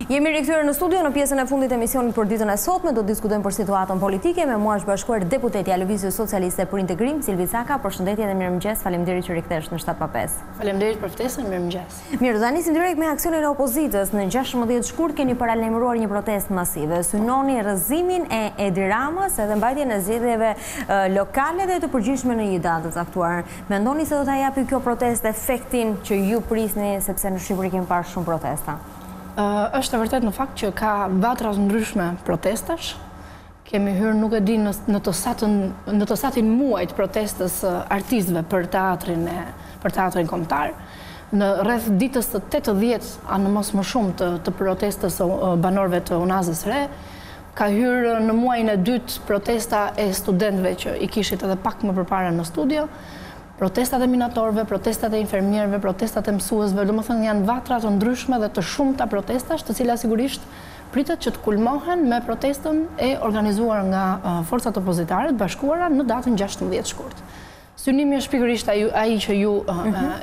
Jemi rikthyer në studio në pjesën e fundit të emisionit për ditën e sotme. Do të diskutojmë për situatën politike. Me mua është bashkuar deputetja e Lëvizjes Socialiste për Integrim, Silvicaka. Përshëndetje dhe mirëmëngjes. Faleminderit që rikthesh në 7:05. Faleminderit për ftesën, mirëmëngjes. Mirë, do nisim direkt me aksionin e opozitës. Në 16 shkurt keni paralajmëruar një protestë masive. Synoni rrëzimin e Edi Ramës edhe mbajtjen e zgjedhjeve lokale dhe të përgjithshme në një datë të caktuar. Mendoni se do ta japi kjo protestë efektin që ju prisni, sepse në Shqipëri kemi parë shumë protesta? Është e vërtet në fakt që ka vatra të ndryshme protestash. Kemi hyrë nuk e di në të satin muajt protestës artistëve për teatrin kombëtar. Në rreth ditës të 80, anë mos më shumë të protestës banorëve të Unazës Re, ka hyrë në muajin e dytë protesta e studentëve që i kishit edhe pak më përpara në studio. Protestat e minatorëve, protestat e infermierëve, protestat e mësuesve, domethënë janë vatra të ndryshme dhe të shumta protestash, të cilat sigurisht pritet që të kulmohen me protestën e organizuar nga forcat opozitare të bashkuara në datën 16 shkurt. Synimi është pikërisht ai që ju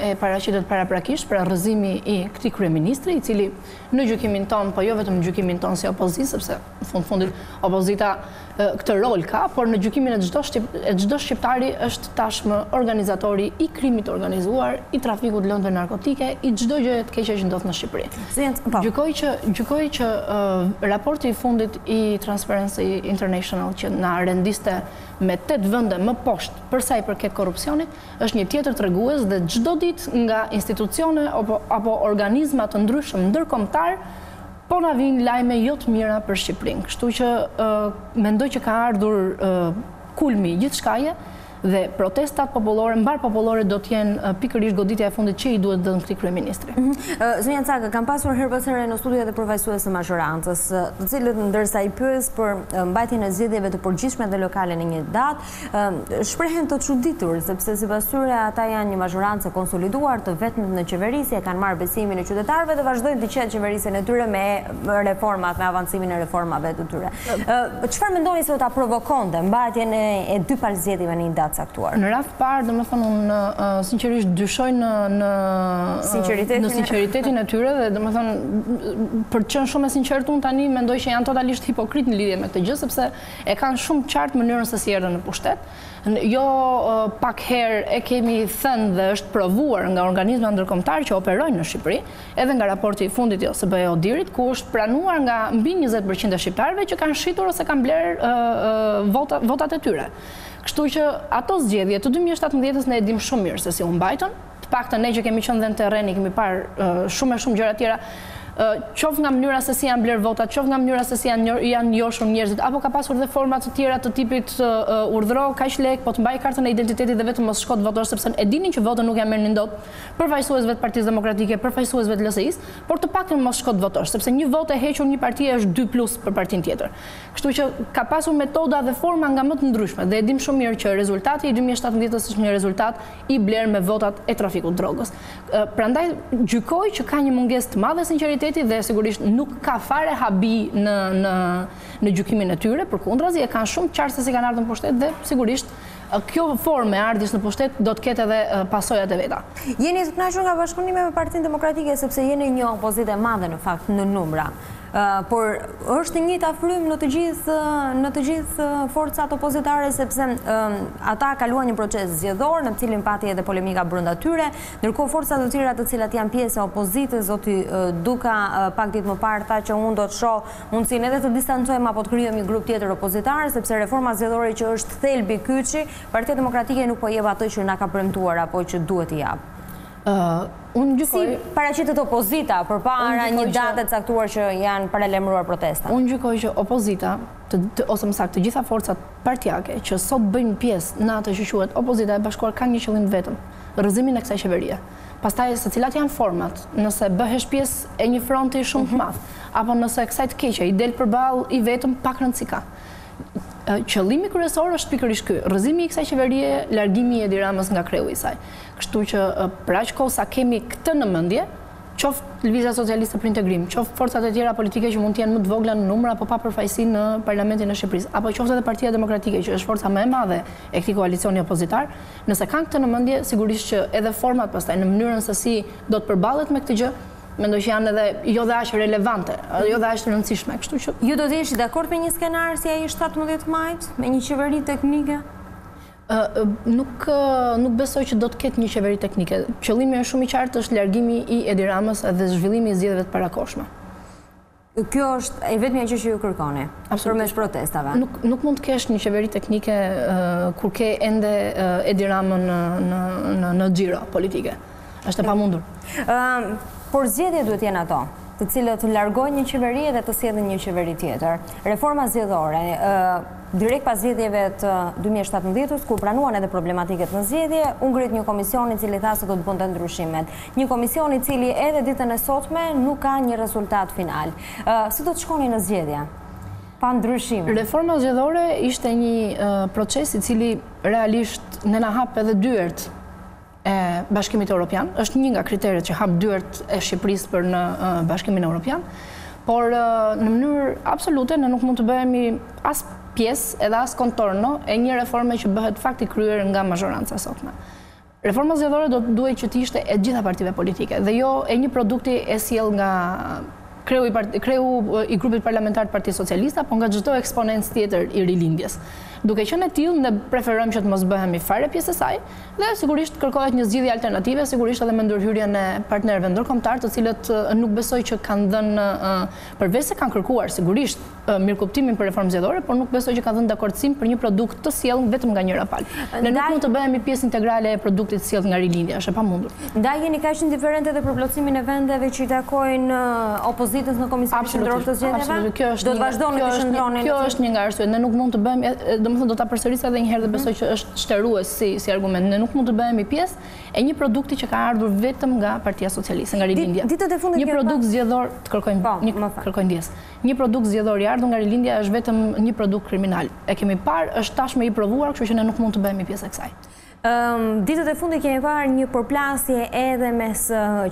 e paraqitet paraprakisht për rrëzimi i këtij kryeministri, i cili në gjykimin ton, po jo vetëm në gjykimin ton si opozitë, sepse në fundit opozita këtë rol ka, por në gjykimin e çdo shqiptari është tashmë organizatori i krimit organizuar, i trafikut lëndëve narkotike, i çdo gjëje të keqe që ndodh në Shqipëri. Gjykoj që raporti i fundit i Transparency International që na rendiste me 8 vende më poshtë për sa i përket korrupsionit, është një tjetër tregues dhe çdo ditë nga institucione apo organizma të ndryshëm ndërkombëtar po na vijnë lajme jo të mira për Shqipërinë. Kështu që mendoj që ka ardhur kulmi gjithçkaje dhe protestat popullore, mbar popullore do të jenë pikërisht goditja e fundit që i duhet dhënë këtij kryeministri. Zonja Caka, kam pasur herë pas here në studio dhe përfaqësues të majorancës, të cilët ndërsa i pyes për mbajtjen e zgjedhjeve të përgjithshme dhe lokale në një datë, shprehen të çuditur, sepse sipas tyre ata janë një majorancë konsoliduar të vetmit në qeverisje, kanë marrë besimin e qytetarëve dhe vazhdojnë të qenë qeverisjen e tyre me reformat, me avancimin e reformave të tyre. Çfarë mendoni se do ta provokonte mbajtjen e dy palëzgjedhjeve në një datë caktuar? Në radh parë, domethënë unë sinqerisht dyshoj në sinqeritetin e tyre dhe domethënë për të qenë shumë e sinqert unë tani mendoj që janë totalisht hipokrit në lidhje me këtë gjë, sepse e kanë shumë qartë mënyrën se si erdhën në pushtet. Jo pak herë e kemi thënë dhe është provuar nga organizma ndërkombëtar që operojnë në Shqipëri, edhe nga raporti i fundit i OSBE-Odirit, ku është pranuar nga mbi 20% e shqiptarëve që kanë shitur ose kanë blerë votat e tyre. Kështu që ato zgjedhje të 2017-s ne e dim shumë mirë se si u mbajtën, të paktën ne që kemi qenë dhe në terren kemi parë shumë gjëra tjera, qoftë nga mënyra se si janë blerë votat, qoftë nga mënyra se si janë njohur njerëzit, apo ka pasur dhe forma të tjera të tipit urdhëro kaq lek, po të mbaj kartën e identitetit dhe vetëm mos shko të votosh, sepse e dinin që votën nuk ja merrnin dot përfaqësuesve të Partisë Demokratike, përfaqësuesve të LSI-s, por të paktën mos shko të votosh, sepse një votë e hequr një parti është 2+ për partinë tjetër. Kështu që ka pasur metoda dhe forma nga më të ndryshme dhe e dim shumë mirë që rezultati i 2017-s është një rezultat i blerë me votat e trafikut drogës. Prandaj gjykoj që ka një mungesë të madhe sinqeriteti dhe sigurisht nuk ka fare habi në gjykimin e tyre, përkundrazi e kanë shumë qartë se si kanë ardhur në pushtet dhe sigurisht kjo formë e ardhjes në pushtet do të ketë edhe pasojat e veta. Jeni të kënaqur nga bashkëpunimi me Partinë Demokratike sepse jeni një opozitë e madhe në fakt në numra. Por është një njëjtë frym në të gjithë forcat opozitare sepse ata kaluan një proces zgjedhor në cilin pati edhe polemika brenda tyre, ndërkohë forcat të tjera të cilat janë pjesë e opozitës, zoti Duka pak ditë më parë tha që unë do të shoh mundësinë edhe të distancojmë apo të krijojmë një grup tjetër opozitare sepse reforma zgjedhore që është thelbi kyçi, Partia Demokratike nuk po jep atë që na ka premtuar apo që duhet i jap. Si paraqitet opozita përpara një date të caktuar që janë paralajmëruar protestat? Unë gjykoj që opozita, ose më saktë të gjitha forcat partijake që sot bëjnë pjesë në atë që quhet opozita e bashkuar kanë një qëllim vetëm, rrëzimin e kësaj qeverie. Pastaj se cilat janë format, nëse bëhesh pjesë e një fronti shumë të madh, apo nëse kësaj të keqe i del përballë i vetëm pak rëndësi ka. Qëllimi kryesor është pikërisht ky, rrëzimi i kësaj qeverie, largimi i Edi Ramës nga kreu i saj. Kështu që për aq kohë sa kemi këtë në mendje, qoftë Lëvizja Socialiste për Integrim, qoftë forcat e tjera politike që mund të jenë më të vogla në numër apo pa përfaqësi në Parlamentin e Shqipërisë, apo qoftë edhe Partia Demokratike që është forca më e madhe e këtij koalicioni opozitar, nëse kanë këtë në mendje, sigurisht që edhe format pastaj në mënyrën se si do të përballet me këtë gjë, mendoj që janë edhe jo dhe aq relevante, jo dhe aq rëndësishme, kështu që ju do të jesh dakord me një skenar si ai 17 majit, me një qeveri teknike? Nuk besoj që do të ketë një qeveri teknike. Qëllimi është shumë i qartë, është largimi i Edi Ramës dhe zhvillimi i zgjedhjeve të parakohshme. Kjo është e vetmja gjë që ju kërkoni përmes protestave. Nuk mund të kesh një qeveri teknike kur ke ende Edi Ramën në xhiro politike. Është e pamundur. Por zgjedhjet duhet jenë ato, të cilët largojnë një qeveri dhe të sjellin një qeveri tjetër. Reforma zgjedhore, direkt pas zgjedhjeve të 2017-s, kur pranuan edhe problematiket në zgjedhje, u ngrit një komision i cili tha se do të bënte ndryshimet. Një komision i cili edhe ditën e sotme nuk ka një rezultat final. Si do të shkoni në zgjedhje? Pa ndryshime. Reforma zgjedhore ishte një proces i cili realisht ne na hap edhe dyert e Bashkimit Evropian. Është një nga kriteret që hap dyert e Shqipërisë për në Bashkimin Evropian, por në mënyrë absolute ne nuk mund të bëhemi as pjesë edhe as kontorno e një reforme që bëhet fakti kryer nga mazhoranca sotme. Reforma zgjedhore do të duhet që të ishte e gjitha partive politike dhe jo e një produkti e sjell nga kreu i grupit parlamentar të Partisë Socialiste apo nga çdo eksponent tjetër i rilindjes. Duke qenë e tillë, ne preferojmë që të mos bëhemi fare pjesë e saj dhe sigurisht kërkohet një zgjidhje alternative, sigurisht edhe me ndërhyrjen e partnerëve ndërkombëtar, të cilët nuk besoj që kanë dhënë, përveç se kanë kërkuar sigurisht mirëkuptimin për reformë zgjedhore, por nuk besoj që kanë dhënë dakordsim për një produkt të sjellë vetëm nga njëra palë. Ne nuk mund të bëhemi pjesë integrale e produktit të sjellë nga rilindja, është e pamundur. Ndaj jeni kaq indiferente edhe për plotësimin e vendeve që i takojnë opozitës në Komisionin Qendror të Zgjedhjeve? Do të vazhdoni të qëndroni? Kjo është një nga arsyet. Ne nuk mund të bëhemi, domethënë do ta përsëris edhe një herë dhe besoj që është shtërues si argument. Ne nuk mund të bëhemi pjesë e një produkti që ka ardhur vetëm nga Partia Socialiste, nga rilindja. Një produkt zgjedhor, të kërkojnë ndjes. Një produkt zgjedhor i ardhur nga rilindja është vetëm një produkt kriminal. E kemi parë, është tashmë i provuar, kështu që ne nuk mund të bëhemi pjesë e kësaj. Ditët e fundit kemi parë një përplasje edhe mes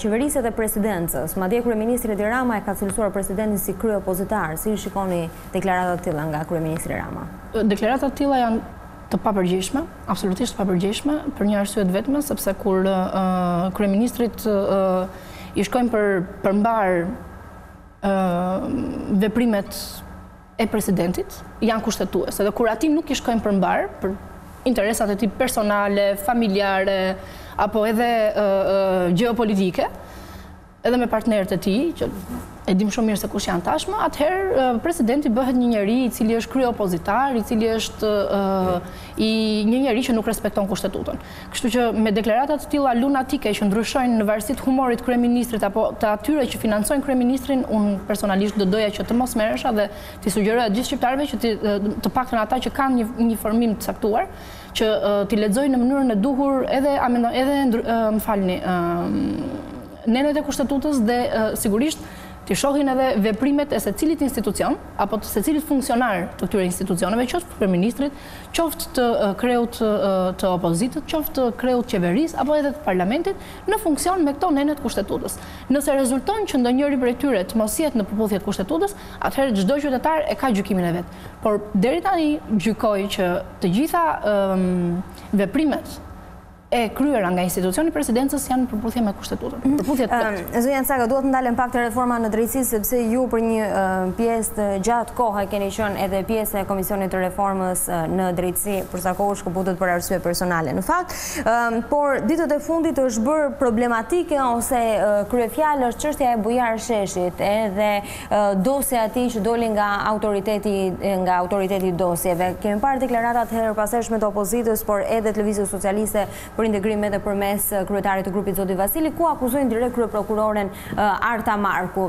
qeverisë dhe presidencës. Madje kryeministri Edi Rama e ka cilësuar presidentin si kryeopozitar. Si shikoni deklaratat të tilla nga kryeministri Rama? Deklaratat të tilla janë të papërgjegjshme, absolutisht të papërgjegjshme, për një arsye të vetme, sepse kur kryeministrit i shkojnë përmbar veprimet e presidentit, janë kushtetuese. Dhe kur atij nuk i shkojnë përmbar për interesat e tij personale, familjare, apo edhe gjeopolitike, edhe me partnerët e tij, që e dim shumë mirë se kush janë tashmë, atëherë presidenti bëhet një njeri i cili është kryeopozitar, i cili është një njeri që nuk respekton kushtetutën. Kështu që me deklaratat të tilla lunatike që ndryshojnë në varësi të humorit të kryeministrit apo të atyre që financojnë kryeministrin, unë personalisht do doja që të mos merresha dhe t'i sugjeroja gjithë shqiptarëve që të paktën ata që kanë një formim të caktuar, që t'i lexojnë në mënyrën e duhur edhe nenet e kushtetutës dhe sigurisht të shohin edhe veprimet e secilit institucion apo të secilit funksionar të këtyre institucioneve, qoftë kryeministrit, qoftë të kreut të opozitës, qoftë të kreut qeverisë apo edhe të parlamentit në funksion me këto nenet kushtetutës. Nëse rezulton që ndonjëri prej tyre të mos jetë në përputhje të kushtetutës, atëherë çdo qytetar e ka gjykimin e vet. Por deri tani gjykoj që të gjitha veprimet e kryera nga institucioni presidencës janë në përputhje me kushtetutën. Zonja Caka, duhet të ndalen pak të reforma në drejtësi, sepse ju për një pjesë të gjatë kohë keni qenë edhe pjesë e Komisionit të Reformës në drejtësi, për sa kohë shkëputet për arsye personale. Në fakt, por ditët e fundit është bërë problematike ose kryefjalë është çështja e Bujar Sheshit, edhe dosja e tij që doli nga autoriteti dosjeve. Kemi parë deklaratat herë pashershme të opozitës, por edhe të Lëvizjes Socialiste për integrim edhe përmes kryetarit të grupit Zoti Vasili, ku akuzojnë direkt kryeprokuroren Arta Marku.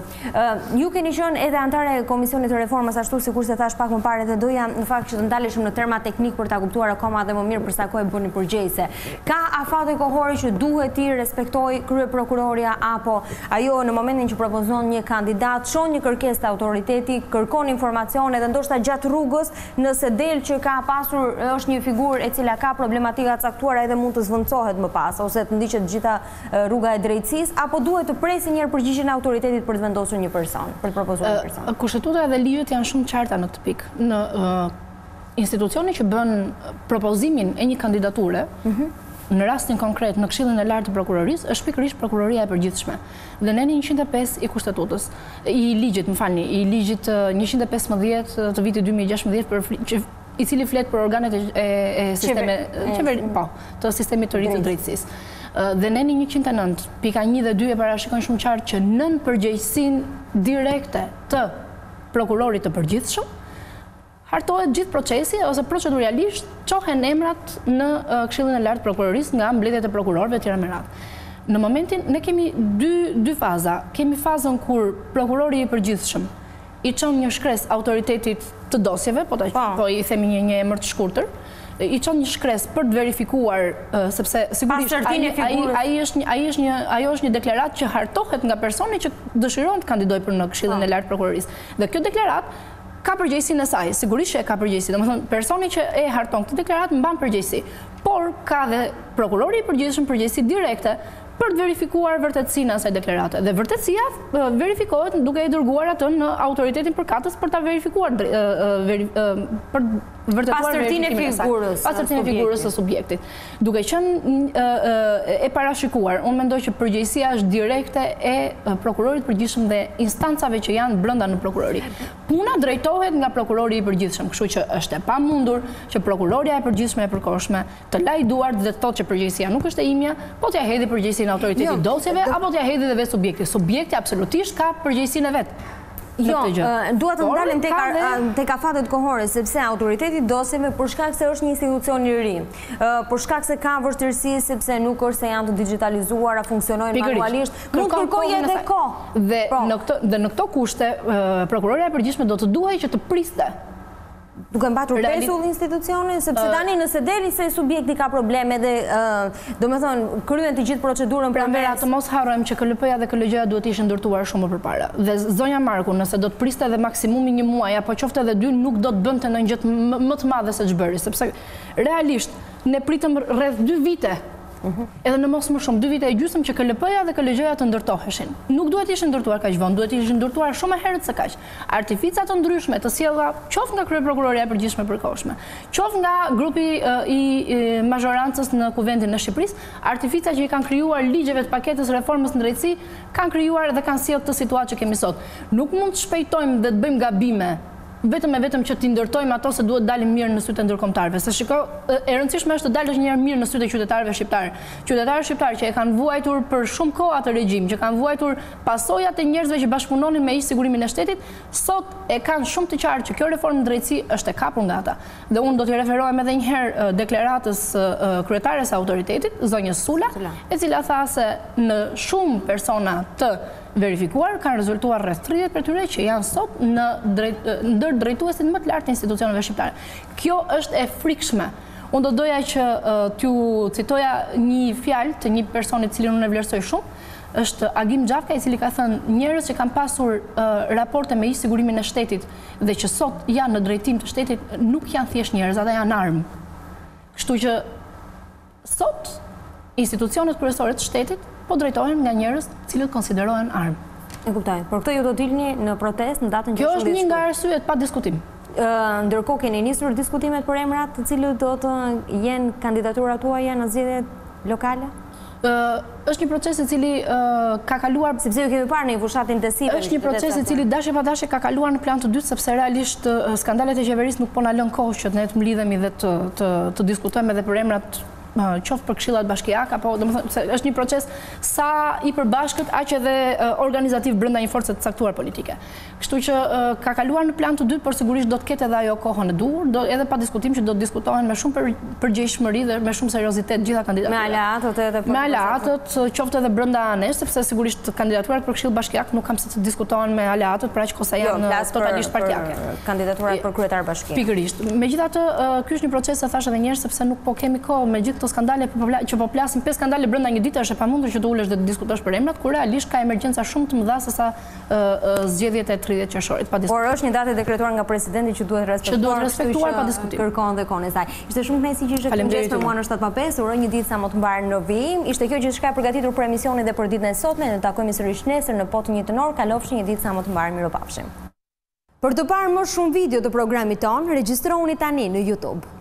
Ju keni qenë edhe antare e Komisionit të Reformës, ashtu sikur se thash pak më parë, dhe doja në fakt që të ndaleshim në terma teknik për ta kuptuar akoma dhe më mirë për sa kohë bëni përgjegjëse. Ka afate kohore që duhet i respektoj kryeprokuroria apo ajo në momentin që propozon një kandidat, shon një kërkesë të autoriteti, kërkon informacione dhe ndoshta gjatë rrugës, nëse del që ka pasur është një figurë e cila ka problematika caktuara edhe mund të zvendcohet më pas, ose të ndiqet gjitha rruga e drejtësisë, apo duhet të presi një herë përgjigjen e autoritetit për të vendosur një person, për të propozuar një person? Kushtetuta dhe ligjet janë shumë qarta në këtë pikë. Në institucioni që bën propozimin e një kandidature, në rastin konkret në Këshillin e Lartë të Prokurorisë është pikërisht Prokuroria e Përgjithshme. Dhe neni 105 i Kushtetutës, i ligjit 115 të vitit 2016 i cili flet për organet e të sistemit të ri të drejtësisë. Dhe neni 109, pika 1 dhe 2 e parashikon shumë qartë që nën përgjegjësinë direkte të prokurorit të përgjithshëm hartohet gjithë procesi ose proceduralisht çohen emrat në Këshillin e Lartë të Prokurorisë nga mbledhjet e prokurorëve etj. Me radhë. Në momentin ne kemi dy faza. Kemi fazën kur prokurori i përgjithshëm i çon një shkres autoritetit të dosjeve, po i themi një emër të shkurtër, i çon një shkres për të verifikuar sepse sigurisht ajo është një deklaratë që hartohet nga personi që dëshiron të kandidojë për në Këshillin e Lartë të Prokurorisë. Dhe kjo deklaratë ka përgjegjësinë e saj, sigurisht që e ka përgjegjësi. Domethënë personi që e harton këtë deklaratë mban përgjegjësi, por ka dhe prokurori i përgjithshëm përgjegjësi direkte për të verifikuar vërtetësinë e asaj deklarate. Dhe vërtetësia verifikohet duke i dërguar atë në autoritetin përkatës për ta verifikuar për pastërtinë e figurës së subjektit. Duke qenë e parashikuar, unë mendoj që përgjegjësia është direkte e prokurorit përgjithshëm dhe instancave që janë brenda në prokurori. Puna drejtohet nga prokurori i përgjithshëm, kështu që është e pamundur që prokuroria e përgjithshme e përkohshme të lajë duart dhe të thotë që përgjegjësia nuk është e imja, po t'ja hedhë përgjegjësinë autoritetit dosjeve apo t'ja hedhë dhe vetë subjekti. Subjekti absolutisht ka përgjegjësinë e vet. Jo, duhet të ndalim tek afatet kohore, sepse autoriteti dosjeve për shkak se është një institucion i ri, për shkak se ka vështirësi sepse nuk është se janë të digitalizuara, funksionojnë manualisht, mund kërkojë edhe kohë. Dhe në këto kushte, prokuroria e përgjithshme do të duhej që të priste. Duke mbatur pesull institucione, sepse tani nëse deri se subjekti ka probleme dhe domethënë kryen të gjithë procedurën Pranvera, të mos harrojmë që KLP-ja dhe KLG-ja duhet të ishin ndërtuar shumë më përpara. Dhe zonja Marku, nëse do të priste edhe maksimumi një muaj apo qoftë edhe 2, nuk do të bënte ndonjë gjë më të madhe se ç'bëri, sepse realisht ne pritëm rreth 2 vite. Edhe në mos më shumë 2 vite e gjysmë që KLP-ja dhe KLG-ja të ndërtoheshin. Nuk duhet ishin ndërtuar kaq vonë, duhet ishin ndërtuar shumë herët se kaq. Artifica të ndryshme të sjella qoftë nga kryeprokuroria e përgjithshme e përkohshme, qoftë nga grupi i mazhorancës në Kuvendin e Shqipërisë, artifica që i kanë krijuar ligjeve të paketës reformës në drejtësi, kanë krijuar dhe kanë sjellë këtë situatë që kemi sot. Nuk mund të shpejtojmë dhe të bëjmë gabime vetëm që t'i ndërtojmë ato se duhet dalim mirë në sytë e ndërkombëtarëve. Se shiko, e rëndësishme është të dalësh një herë mirë në sytë e qytetarëve shqiptarë. Qytetarë shqiptarë që e kanë vuajtur për shumë kohë atë regjim, që kanë vuajtur pasojat e njerëzve që bashkëpunonin me ish sigurimin e shtetit, sot e kanë shumë të qartë që kjo reformë në drejtësi është e kapur nga ata. Dhe unë do t'i referohem edhe një herë deklaratës kryetares së autoritetit, zonjës Sula, e cila tha se në shumë persona të verifikuar kanë rezultuar rreth 30 për tyre që janë sot ndër drejtuesit më të lartë të institucioneve shqiptare. Kjo është e frikshme. Unë do doja që t'ju citoja një fjalë të një personi të cilin unë e vlerësoj shumë, është Agim Gjafka, i cili ka thënë njerëz që kanë pasur raporte me ish sigurimin e shtetit dhe që sot janë në drejtim të shtetit nuk janë thjesht njerëz, ata janë armë. Kështu që sot institucionet kryesore të shtetit po drejtohen nga njerëz cilët konsiderohen armë. E kuptoj. Por këtë ju do dilni në protestë në datën 16 shkurt. Kjo është një nga arsyet pa diskutim. Ndërkohë keni nisur diskutimet për emrat të cilët do të jenë kandidaturat tuaja në zgjedhjet lokale? Është një proces i cili ka kaluar, sepse ju kemi parë në fushat intensive. Është një proces i cili dashje pa dashje ka kaluar në plan të dytë, sepse realisht skandalet e qeverisë nuk po na lën kohë që ne të mlidhemi dhe të diskutojmë edhe për emrat qoftë për këshillat bashkiake, apo domethënë se është një proces sa i përbashkët aq edhe organizativ brenda një force të caktuar politike. Kështu që ka kaluar në plan të dytë, por sigurisht do të ketë edhe ajo kohën e duhur, edhe pa diskutim që do të diskutohen me shumë përgjegjshmëri dhe me shumë seriozitet gjitha kandidaturat. Me aleatët edhe me aleatët, qoftë edhe brenda anesh, sepse sigurisht kandidaturat për këshill bashkiak nuk kam se të diskutohen me aleatët për aq kohë sa janë totalisht partijake. Kandidaturat për kryetar bashkie. Pikërisht. Megjithatë, ky është një proces sa thash edhe një herë sepse nuk po kemi kohë me gjithë skandale që po plasin 5 skandale brenda një dite, është e pamundur që të ulesh dhe të diskutosh për emrat, kur realisht ka emergjenca shumë të mëdha sesa zgjedhjet e 30 qershorit. Por është një datë dekretuar nga presidenti që duhet respektuar pa diskutim. Kërkon dhe kohën e saj. Ishte shumë kënaqësi që ishte mëngjes për mua në 7:05, uroj një ditë sa më të mbar në vijim. Ishte kjo që shka përgatitur për emisionin dhe për ditën e sotme. Ne takojmë sërish nesër në po të njëjtën orë. Kalofshi një ditë sa më të mbar, mirupafshim. Për të parë më shumë video të programit ton, regjistrohuni tani në YouTube.